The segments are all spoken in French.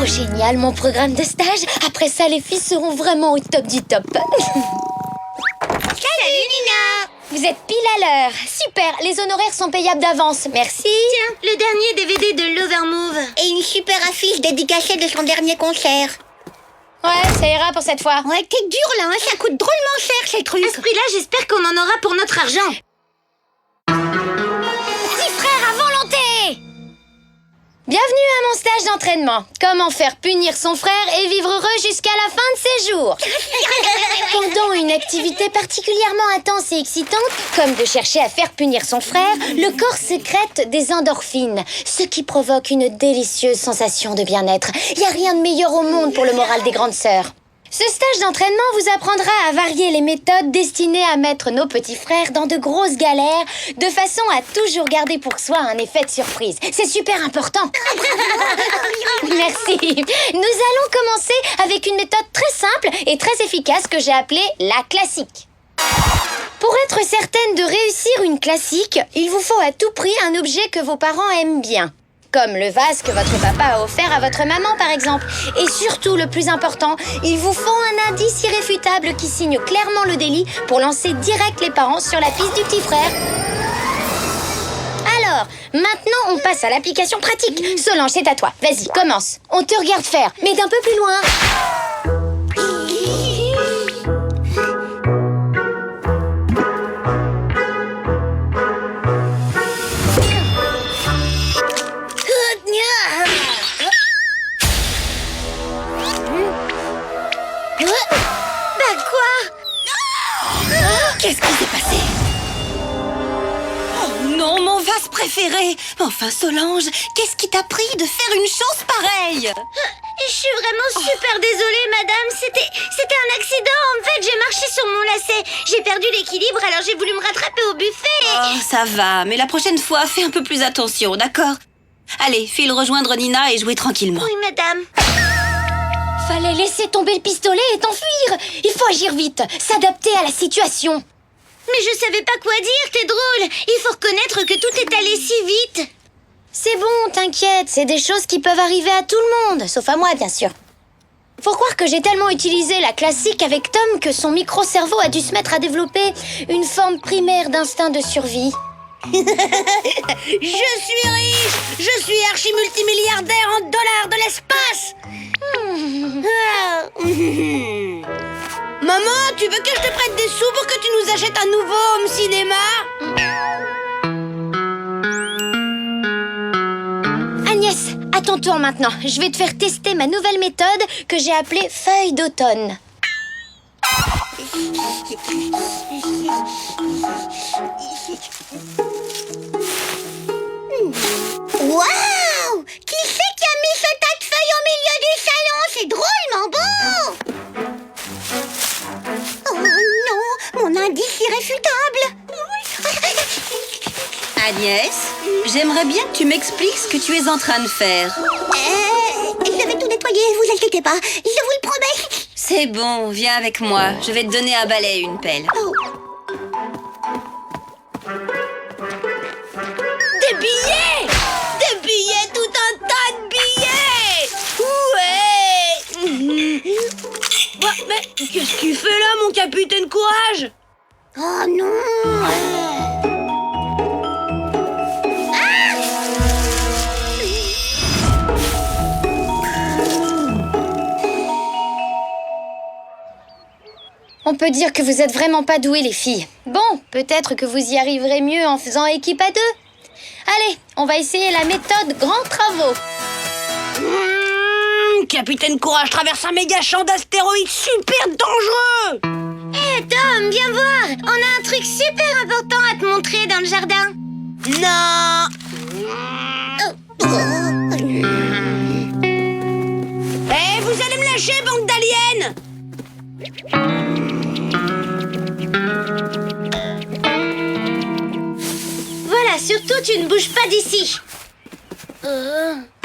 Trop génial, mon programme de stage. Après ça, les filles seront vraiment au top du top. Salut Nina! Vous êtes pile à l'heure. Super, les honoraires sont payables d'avance. Merci. Tiens, le dernier DVD de Lovermove. Et une super affiche dédicacée de son dernier concert. Ouais, ça ira pour cette fois. Ouais, t'es dur là, hein, ça coûte drôlement cher ces trucs. À ce prix-là, j'espère qu'on en aura pour notre argent. Petit frère à volonté! Bienvenue à mon stage d'entraînement. Comment faire punir son frère et vivre heureux jusqu'à la fin de ses jours. Pendant une activité particulièrement intense et excitante, comme de chercher à faire punir son frère, le corps sécrète des endorphines, ce qui provoque une délicieuse sensation de bien-être. Il n'y a rien de meilleur au monde pour le moral des grandes sœurs. Ce stage d'entraînement vous apprendra à varier les méthodes destinées à mettre nos petits frères dans de grosses galères, de façon à toujours garder pour soi un effet de surprise. C'est super important. Merci. Nous allons commencer avec une méthode très simple et très efficace que j'ai appelée la classique. Pour être certaine de réussir une classique, il vous faut à tout prix un objet que vos parents aiment bien. Comme le vase que votre papa a offert à votre maman, par exemple. Et surtout, le plus important, il vous faut un indice irréfutable qui signe clairement le délit pour lancer direct les parents sur la piste du petit frère. Alors, maintenant, on passe à l'application pratique. Solange, c'est à toi. Vas-y, commence. On te regarde faire, mais d'un peu plus loin. Qu'est-ce qui s'est passé? Oh non, mon vase préféré! Enfin, Solange, qu'est-ce qui t'a pris de faire une chose pareille? Je suis vraiment super désolée, madame. C'était un accident. En fait, j'ai marché sur mon lacet. J'ai perdu l'équilibre, alors j'ai voulu me rattraper au buffet. Oh, ça va, mais la prochaine fois, fais un peu plus attention, d'accord? Allez, file rejoindre Nina et jouer tranquillement. Oui, madame. Fallait laisser tomber le pistolet et t'enfuir. Il faut agir vite, s'adapter à la situation. Mais je savais pas quoi dire, t'es drôle. Il faut reconnaître que tout est allé si vite. C'est bon, t'inquiète, c'est des choses qui peuvent arriver à tout le monde, sauf à moi, bien sûr. Faut croire que j'ai tellement utilisé la classique avec Tom que son micro-cerveau a dû se mettre à développer une forme primaire d'instinct de survie. Je suis riche. Je suis archi-multimilliardaire en dollars de l'espace. Maman, tu veux que je te prête des sous pour que tu nous achètes un nouveau home cinéma? Agnès, à ton tour maintenant. Je vais te faire tester ma nouvelle méthode que j'ai appelée feuille d'automne. Waouh! Qui c'est qui a mis ce tas de feuilles au milieu du salon? C'est drôlement beau! Oh non! Mon indice irréfutable! Agnès, j'aimerais bien que tu m'expliques ce que tu es en train de faire. Je vais tout nettoyer, vous inquiétez pas, je vous le promets. C'est bon, viens avec moi. Je vais te donner un balai et une pelle. Oh. Des billets! Des billets, tout un tas de billets! Ouais! Mais qu'est-ce qu'il fait là, mon capitaine Courage? Oh non! On peut dire que vous êtes vraiment pas douées, les filles. Bon, peut-être que vous y arriverez mieux en faisant équipe à deux. Allez, on va essayer la méthode grands travaux. Capitaine Courage traverse un méga champ d'astéroïdes super dangereux. Hé Tom, viens voir. On a un truc super important à te montrer dans le jardin. Non. Eh, vous allez me lâcher, bande d'aliens. Voilà, surtout tu ne bouges pas d'ici. Madame!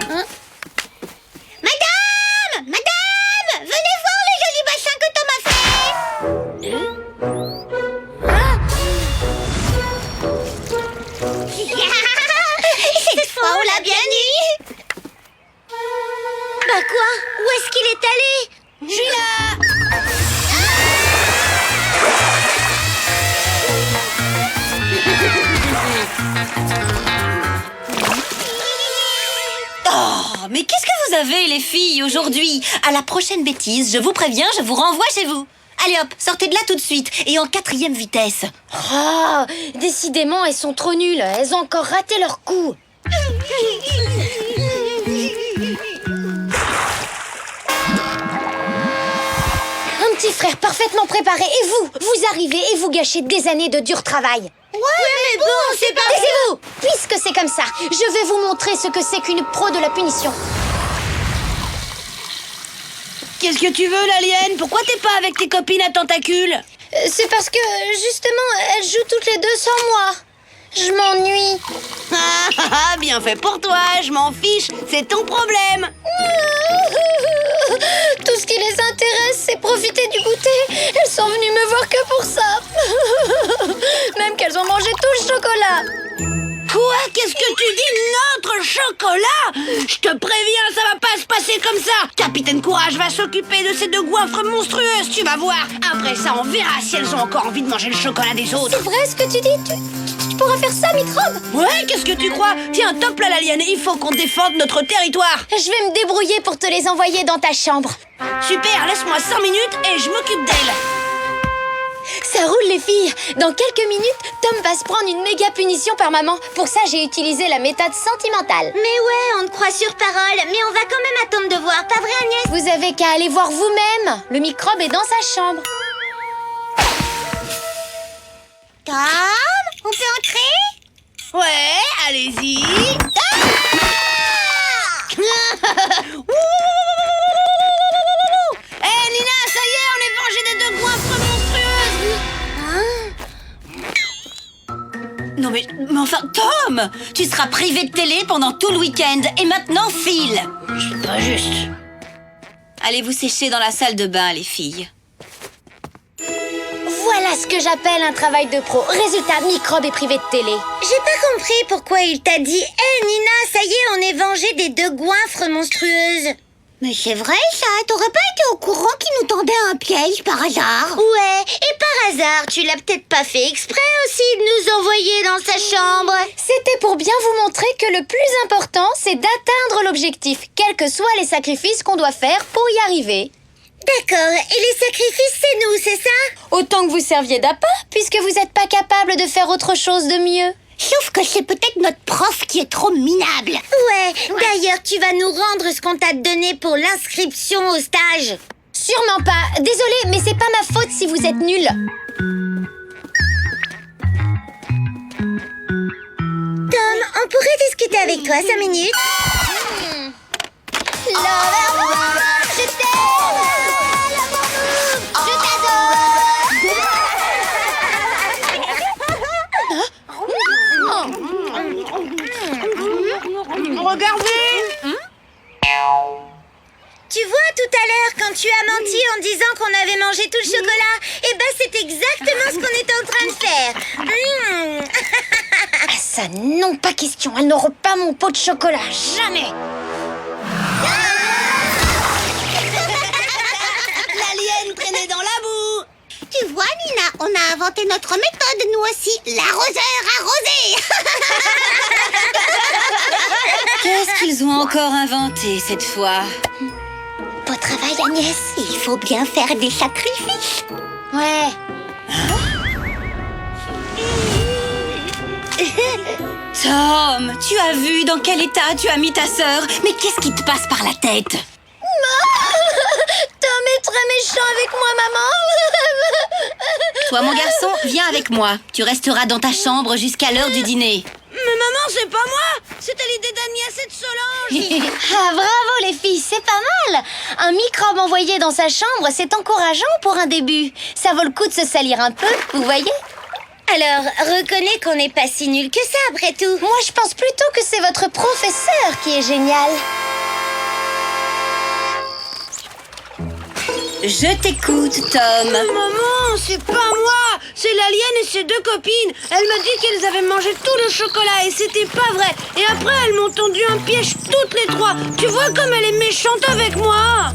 Madame! Venez voir le joli bassin que Tom a fait! Cette fois, on l'a bien eu! Bah quoi? Où est-ce qu'il est allé? Je suis là. Oh, mais qu'est-ce que vous avez, les filles, aujourd'hui? À la prochaine bêtise, je vous préviens, je vous renvoie chez vous. Allez hop, sortez de là tout de suite, et en 4e vitesse. Oh, décidément, elles sont trop nulles. Elles ont encore raté leur coup. Un petit frère parfaitement préparé. Et vous arrivez et vous gâchez des années de dur travail. Ouais, mais bon, c'est pas... Taisez-vous! Puisque c'est comme ça, je vais vous montrer ce que c'est qu'une pro de la punition. Qu'est-ce que tu veux, l'alien? Pourquoi t'es pas avec tes copines à tentacules? C'est parce que, justement, elles jouent toutes les deux sans moi. Je m'ennuie. Ah, bien fait pour toi, je m'en fiche, c'est ton problème. Tout ce qui les intéresse, c'est profiter du goûter. Elles sont venues me voir que pour ça. Même qu'elles ont mangé tout le chocolat. Quoi? Qu'est-ce que tu dis? Notre chocolat? Je te préviens, ça va pas se passer comme ça. Capitaine Courage va s'occuper de ces 2 goinfres monstrueuses, tu vas voir. Après ça, on verra si elles ont encore envie de manger le chocolat des autres. C'est vrai ce que tu dis? Tu pourras faire ça, Microbe? Ouais, qu'est-ce que tu crois? Tiens, top là, l'alien, il faut qu'on défende notre territoire. Je vais me débrouiller pour te les envoyer dans ta chambre. Super, laisse-moi 5 minutes et je m'occupe d'elle. Ça roule, les filles. Dans quelques minutes, Tom va se prendre une méga punition par maman. Pour ça, j'ai utilisé la méthode sentimentale. Mais ouais, on te croit sur parole, mais on va quand même attendre de voir, pas vrai Agnès? Vous avez qu'à aller voir vous-même. Le microbe est dans sa chambre. Tom, on peut entrer? Ouais, allez-y. Hé, Nina, ça y est, on est vengé des 2 goinfres monstrueuses. Non mais enfin, Tom, tu seras privé de télé pendant tout le week-end et maintenant file. C'est pas juste. Allez vous sécher dans la salle de bain, les filles. Voilà ce que j'appelle un travail de pro. Résultat, microbe est privé de télé. J'ai pas compris pourquoi il t'a dit « Hé Nina, ça y est, on est vengé des 2 goinfres monstrueuses !» Mais c'est vrai ça, t'aurais pas été au courant qu'il nous tendait un piège par hasard? Ouais, et par hasard, tu l'as peut-être pas fait exprès aussi de nous envoyer dans sa chambre. C'était pour bien vous montrer que le plus important, c'est d'atteindre l'objectif, quels que soient les sacrifices qu'on doit faire pour y arriver. D'accord, et les sacrifices c'est nous, c'est ça? Autant que vous serviez d'appât, puisque vous n'êtes pas capable de faire autre chose de mieux. Sauf que c'est peut-être notre prof qui est trop minable. Ouais, d'ailleurs, tu vas nous rendre ce qu'on t'a donné pour l'inscription au stage. Sûrement pas. Désolée, mais c'est pas ma faute si vous êtes nuls. Tom, on pourrait discuter avec toi 5 minutes? Je t'aime. Je t'adore. Regardez. Tu vois, tout à l'heure, quand tu as menti en disant qu'on avait mangé tout le chocolat, eh ben c'est exactement ce qu'on était en train de faire. Ah ça, non, pas question. Elles n'auront pas mon pot de chocolat. Jamais. L'alien traînait dans la boue. Tu vois, Nina, on a inventé notre méthode, nous aussi, l'arroseur arrosé. Qu'est-ce qu'ils ont encore inventé cette fois? Beau travail, Agnès. Il faut bien faire des sacrifices. Ouais. Tom, tu as vu dans quel état tu as mis ta sœur? Mais qu'est-ce qui te passe par la tête? Tom est très méchant avec moi, maman. Toi, mon garçon, viens avec moi. Tu resteras dans ta chambre jusqu'à l'heure du dîner. Mais maman, c'est pas moi! C'était l'idée d'Agnès et de Solange. Ah, bravo les filles, c'est pas mal. Un microbe envoyé dans sa chambre, c'est encourageant pour un début. Ça vaut le coup de se salir un peu, vous voyez? Alors, reconnais qu'on n'est pas si nul que ça, après tout. Moi, je pense plutôt que c'est votre professeur qui est génial. Je t'écoute, Tom. Maman, c'est pas moi, c'est l'alien et ses deux copines. Elle m'a dit qu'elles avaient mangé tout le chocolat et c'était pas vrai. Et après, elles m'ont tendu un piège toutes les trois. Tu vois comme elle est méchante avec moi.